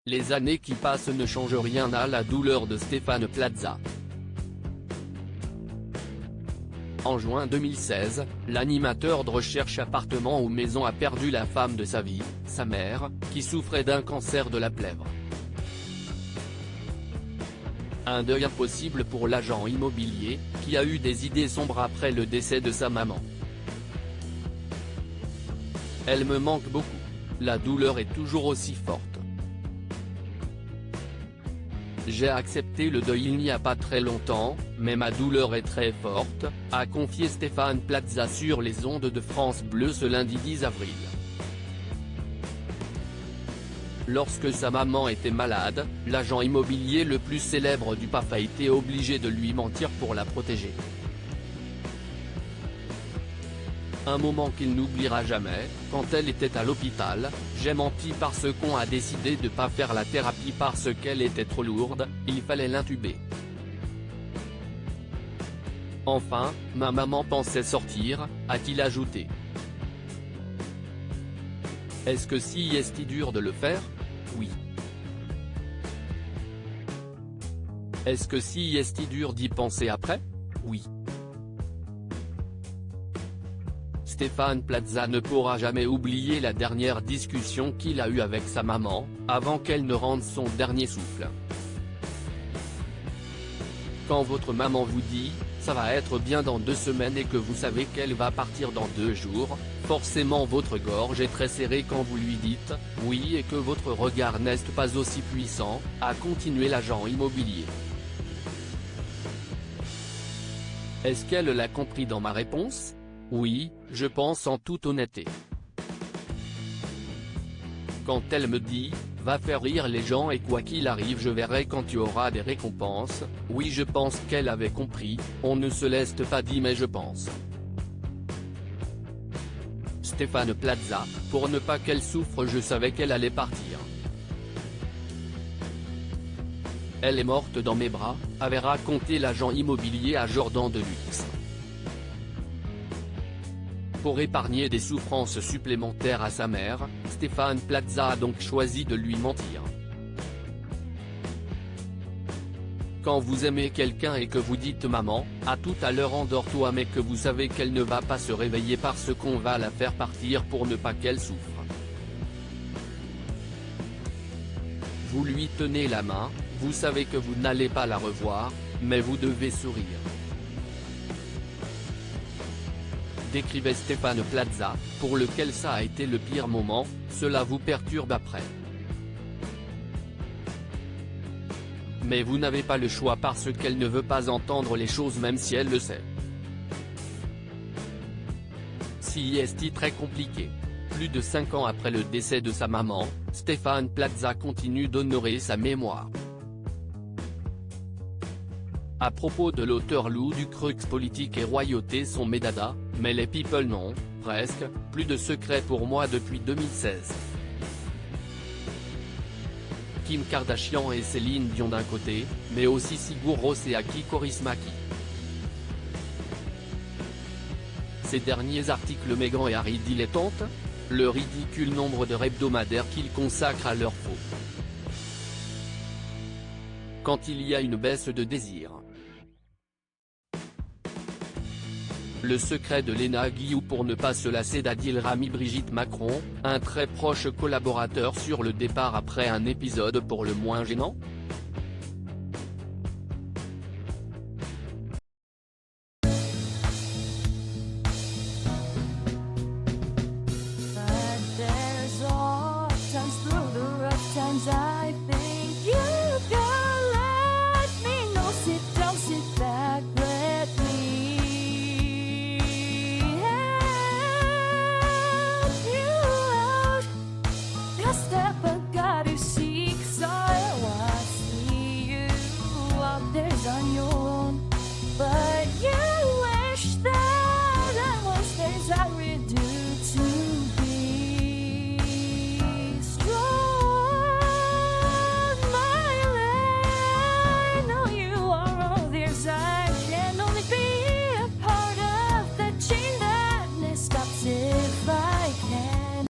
Les années qui passent ne changent rien à la douleur de Stéphane Plaza. En juin 2016, l'animateur de Recherche appartement ou maison a perdu la femme de sa vie, sa mère, qui souffrait d'un cancer de la plèvre. Un deuil impossible pour l'agent immobilier, qui a eu des idées sombres après le décès de sa maman. Elle me manque beaucoup. La douleur est toujours aussi forte. J'ai accepté le deuil il n'y a pas très longtemps, mais ma douleur est très forte, a confié Stéphane Plaza sur les ondes de France Bleu ce lundi 10 avril. Lorsque sa maman était malade, l'agent immobilier le plus célèbre du PAF a été obligé de lui mentir pour la protéger. Un moment qu'il n'oubliera jamais, quand elle était à l'hôpital, j'ai menti parce qu'on a décidé de pas faire la thérapie parce qu'elle était trop lourde, il fallait l'intuber. Enfin, ma maman pensait sortir, a-t-il ajouté. Est-ce que si est-il dur de le faire? Oui. Est-ce que si est-il dur d'y penser après? Oui. Stéphane Plaza ne pourra jamais oublier la dernière discussion qu'il a eue avec sa maman, avant qu'elle ne rende son dernier souffle. Quand votre maman vous dit « ça va être bien dans 2 semaines » et que vous savez qu'elle va partir dans 2 jours, forcément votre gorge est très serrée quand vous lui dites « oui » et que votre regard n'est pas aussi puissant, a continué l'agent immobilier. Est-ce qu'elle l'a compris dans ma réponse? Oui, je pense en toute honnêteté. Quand elle me dit « va faire rire les gens et quoi qu'il arrive je verrai quand tu auras des récompenses », oui je pense qu'elle avait compris, on ne se laisse pas dire mais je pense. Stéphane Plaza, pour ne pas qu'elle souffre je savais qu'elle allait partir. Elle est morte dans mes bras, avait raconté l'agent immobilier à Jordan Deluxe. Pour épargner des souffrances supplémentaires à sa mère, Stéphane Plaza a donc choisi de lui mentir. Quand vous aimez quelqu'un et que vous dites maman, à tout à l'heure endors-toi mais que vous savez qu'elle ne va pas se réveiller parce qu'on va la faire partir pour ne pas qu'elle souffre. Vous lui tenez la main, vous savez que vous n'allez pas la revoir, mais vous devez sourire. Décrivait Stéphane Plaza, pour lequel ça a été le pire moment, cela vous perturbe après. Mais vous n'avez pas le choix parce qu'elle ne veut pas entendre les choses même si elle le sait. Si est très compliqué. Plus de 5 ans après le décès de sa maman, Stéphane Plaza continue d'honorer sa mémoire. À propos de l'auteur Lou du Crux politique et royauté sont mes dadas, mais les people non, presque, plus de secret pour moi depuis 2016. Kim Kardashian et Céline Dion d'un côté, mais aussi Sigur Rós et Aki Kaurismäki. Ces derniers articles Meghan et Harry dilettantes, le ridicule nombre de hebdomadaires qu'ils consacrent à leur faux. Quand il y a une baisse de désir. Le secret de Léna Guillou pour ne pas se lasser d'Adil Rami. Brigitte Macron, un très proche collaborateur sur le départ après un épisode pour le moins gênant.